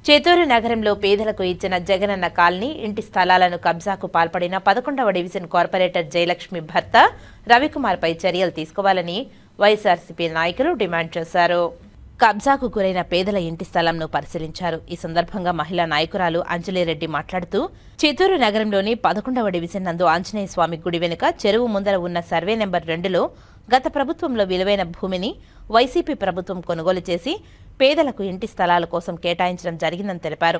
చిత్తూరు నగరంలో పేదలకు ఇచ్చిన జగనన్న కాలనీ ఇంటి స్థలాలను కబ్జాకు పాల్పడిన 11వ డివిజన్ కార్పొరేటర్ జయలక్ష్మి భర్త రవికుమార్పై చర్యలు తీసుకోవాలని వైఎస్ఆర్సీపీ నాయకులు డిమాండ్ చేశారు. కబ్జాకు గురైన పేదల ఇంటి స్థలంను పరిశీలించారు. ఈ సందర్భంగా మహిళా నాయకురాలు అంజలిరెడ్డి మాట్లాడుతూ, చిత్తూరు నగరంలోని 11వ డివిజన్ నందు ఆంజనేయ స్వామి గుడి వెనుక చెరువు ముందర ఉన్న సర్వే నెంబర్ 2లో గత ప్రభుత్వంలో విలువైన భూమిని వైసీపీ ప్రభుత్వం కొనుగోలు చేసి పేదలకు ఇంటి స్థలాల కోసం కేటాయించడం జరిగిందని తెలిపారు.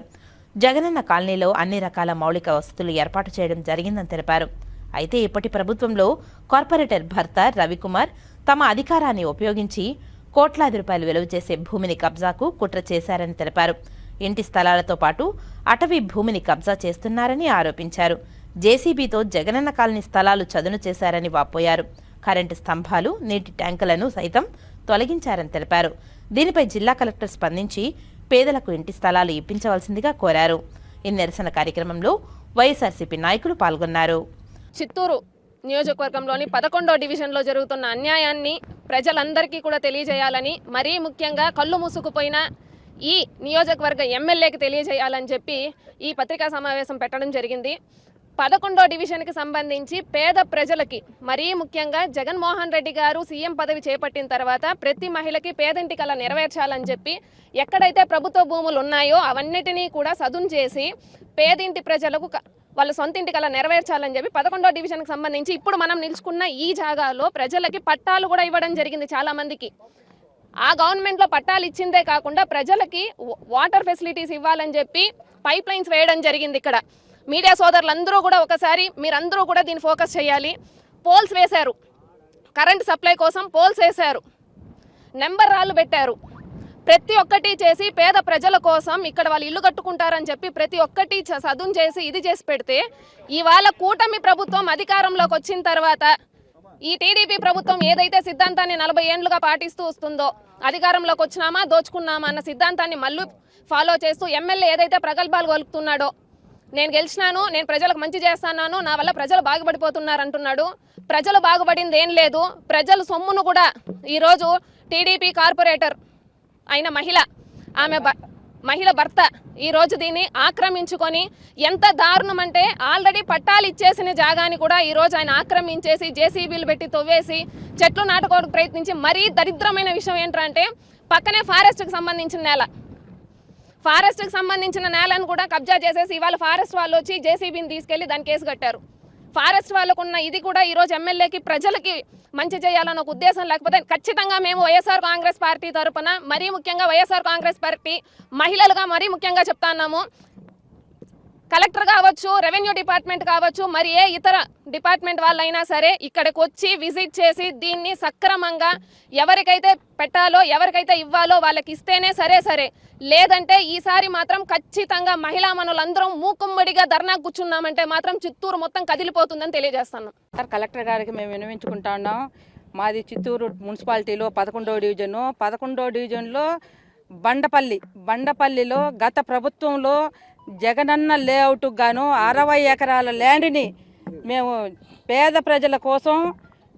జగనన్న కాలనీలో అన్ని రకాల మౌలిక వసతులు ఏర్పాటు చేయడం జరిగిందని తెలిపారు. అయితే ఇప్పటి ప్రభుత్వంలో కార్పొరేటర్ భర్త రవికుమార్ తమ అధికారాన్ని ఉపయోగించి కోట్లాది రూపాయలు విలువ చేసే భూమిని కబ్జాకు కుట్ర చేశారని తెలిపారు. ఇంటి స్థలాలతో పాటు అటవీ భూమిని కబ్జా చేస్తున్నారని ఆరోపించారు. జేసీబీతో జగనన్న కాలనీ స్థలాలు చదును చేశారని వాపోయారు. కరెంటు స్తంభాలు, నీటి ట్యాంకులను సైతం తొలగించారని తెలిపారు. దీనిపై జిల్లా కలెక్టర్ స్పందించి పేదలకు ఇంటి స్థలాలు ఇప్పించవలసిందిగా కోరారు. ఈ నిరసన కార్యక్రమంలో వైఎస్ఆర్సీపీ నాయకులు పాల్గొన్నారు. చిత్తూరు నియోజకవర్గంలోని 11వ డివిజన్లో జరుగుతున్న అన్యాయాన్ని ప్రజలందరికీ కూడా తెలియజేయాలని, మరీ ముఖ్యంగా కళ్ళు మూసుకుపోయిన ఈ నియోజకవర్గ ఎమ్మెల్యేకి తెలియజేయాలని చెప్పి ఈ పత్రికా సమావేశం పెట్టడం జరిగింది. 11వ డివిజన్కి సంబంధించి పేద ప్రజలకి, మరీ ముఖ్యంగా జగన్మోహన్ రెడ్డి గారు సీఎం పదవి చేపట్టిన తర్వాత ప్రతి మహిళకి పేదింటి కల నెరవేర్చాలని చెప్పి ఎక్కడైతే ప్రభుత్వ భూములు ఉన్నాయో అవన్నిటినీ కూడా సదును చేసి పేదింటి ప్రజలకు వాళ్ళ సొంత ఇంటి కల నెరవేర్చాలని చెప్పి 11వ డివిజన్కి సంబంధించి ఇప్పుడు మనం నిలుచుకున్న ఈ జాగాలో ప్రజలకి పట్టాలు కూడా ఇవ్వడం జరిగింది. చాలామందికి ఆ గవర్నమెంట్లో పట్టాలు ఇచ్చిందే కాకుండా ప్రజలకి వాటర్ ఫెసిలిటీస్ ఇవ్వాలని చెప్పి పైప్ లైన్స్ వేయడం జరిగింది. ఇక్కడ మీడియా సోదరులందరూ కూడా ఒకసారి మీరందరూ కూడా దీన్ని ఫోకస్ చేయాలి. పోల్స్ వేశారు, కరెంట్ సప్లై కోసం పోల్స్ వేశారు, నెంబర్ రాళ్ళు పెట్టారు. ప్రతి ఒక్కటి చేసి పేద ప్రజల కోసం ఇక్కడ వాళ్ళు ఇల్లు కట్టుకుంటారని చెప్పి ప్రతి ఒక్కటి సదును చేసి ఇది చేసి పెడితే, ఇవాళ కూటమి ప్రభుత్వం అధికారంలోకి వచ్చిన తర్వాత ఈ టీడీపీ ప్రభుత్వం ఏదైతే సిద్ధాంతాన్ని 40 ఏళ్లుగా పాటిస్తూ వస్తుందో, అధికారంలోకి వచ్చినామా దోచుకున్నామా అన్న సిద్ధాంతాన్ని మళ్ళీ ఫాలో చేస్తూ ఎమ్మెల్యే ఏదైతే ప్రగల్భాలు గొలుపుతున్నాడో, నేను గెలిచినాను, నేను ప్రజలకు మంచి చేస్తున్నాను, నా వల్ల ప్రజలు బాగుపడిపోతున్నారు అంటున్నాడు. ప్రజలు బాగుపడింది ఏం లేదు. ప్రజల సొమ్మును కూడా ఈరోజు టీడీపీ కార్పొరేటర్ అయిన మహిళ భర్త ఈరోజు దీన్ని ఆక్రమించుకొని, ఎంత దారుణం అంటే ఆల్రెడీ పట్టాలు ఇచ్చేసిన జాగాని కూడా ఈరోజు ఆయన ఆక్రమించేసి జేసీబీలు పెట్టి తవ్వేసి చెట్లు నాటుకోవడానికి ప్రయత్నించి, మరీ దరిద్రమైన విషయం ఏంటంటే పక్కనే ఫారెస్ట్కి సంబంధించిన నేల, ఫారెస్ట్కి సంబంధించిన నేలను కూడా కబ్జా చేసేసి ఇవాళ ఫారెస్ట్ వాళ్ళు వచ్చి జేసీబీని తీసుకెళ్లి దాని కేసు కట్టారు. ఫారెస్ట్ వాళ్ళకున్న ఇది కూడా ఈరోజు ఎమ్మెల్యేకి ప్రజలకి మంచి చేయాలన్న ఒక ఉద్దేశం లేకపోతే ఖచ్చితంగా మేము వైఎస్ఆర్ కాంగ్రెస్ పార్టీ తరఫున, మరీ ముఖ్యంగా వైఎస్ఆర్ కాంగ్రెస్ పార్టీ మహిళలుగా మరీ ముఖ్యంగా చెప్తాన్నాము, కలెక్టర్ కావచ్చు, రెవెన్యూ డిపార్ట్మెంట్ కావచ్చు, మరి ఏ ఇతర డిపార్ట్మెంట్ వాళ్ళైనా సరే ఇక్కడికి వచ్చి విజిట్ చేసి దీన్ని సక్రమంగా ఎవరికైతే పెట్టాలో ఎవరికైతే ఇవ్వాలో వాళ్ళకి ఇస్తేనే సరే, లేదంటే ఈసారి మాత్రం ఖచ్చితంగా మహిళా మనులందరం మూకుమ్మడిగా ధర్నా కూర్చున్నామంటే మాత్రం చిత్తూరు మొత్తం కదిలిపోతుందని తెలియజేస్తాను. కలెక్టర్ గారికి మేము విన్నవించుకుంటా ఉన్నాం. మాది చిత్తూరు మున్సిపాలిటీలో 11వ డివిజను. 11వ డివిజన్లో బండపల్లిలో గత ప్రభుత్వంలో జగనన్న లేఅవుట్ గాను 60 ఎకరాల ల్యాండ్ని మేము పేద ప్రజల కోసం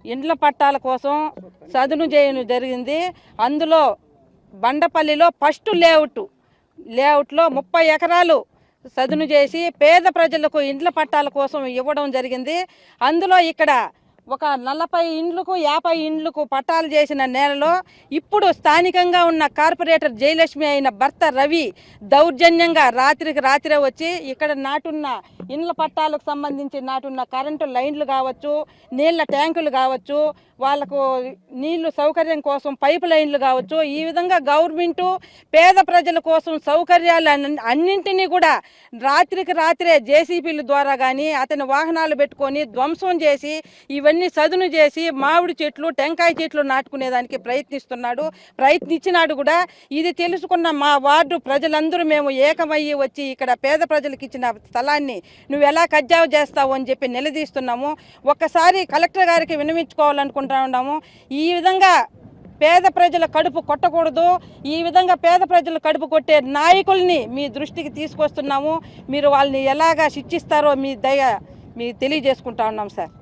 ఇండ్ల పట్టాల కోసం సదును చేయడం జరిగింది. అందులో బండపల్లిలో ఫస్ట్ లేఅవుట్లో 30 ఎకరాలు సదును చేసి పేద ప్రజలకు ఇండ్ల పట్టాల కోసం ఇవ్వడం జరిగింది. అందులో ఇక్కడ ఒక 40 ఇండ్లకు 50 ఇండ్లకు పట్టాలు చేసిన నేలలో ఇప్పుడు స్థానికంగా ఉన్న కార్పొరేటర్ జయలక్ష్మి అయిన భర్త రవి దౌర్జన్యంగా రాత్రే వచ్చి ఇక్కడ నాటున్న ఇండ్ల పట్టాలకు సంబంధించి నాటున్న కరెంటు లైన్లు కావచ్చు, నీళ్ల ట్యాంకులు కావచ్చు, వాళ్ళకు నీళ్లు సౌకర్యం కోసం పైపు లైన్లు కావచ్చు, ఈ విధంగా గవర్నమెంటు పేద ప్రజల కోసం సౌకర్యాలు అన్నింటినీ కూడా రాత్రే జేసీబీల ద్వారా కానీ అతని వాహనాలు పెట్టుకొని ధ్వంసం చేసి ఇవన్నీ సదును చేసి మామిడి చెట్లు, టెంకాయ చెట్లు నాటుకునేదానికి ప్రయత్నించినాడు కూడా. ఇది తెలుసుకున్న మా వార్డు ప్రజలందరూ మేము ఏకమయ్యి వచ్చి ఇక్కడ పేద ప్రజలకు ఇచ్చిన స్థలాన్ని నువ్వు ఎలా కబ్జా చేస్తావు అని చెప్పి నిలదీస్తున్నాము. ఒక్కసారి కలెక్టర్ గారికి విన్నవించుకోవాలనుకుంటున్నాము. ఈ విధంగా పేద ప్రజల కడుపు కొట్టకూడదు. ఈ విధంగా పేద ప్రజల కడుపు కొట్టే నాయకుల్ని మీ దృష్టికి తీసుకొస్తున్నాము. మీరు వాళ్ళని ఎలాగా శిక్షిస్తారో మీ తెలియజేసుకుంటా ఉన్నాం సార్.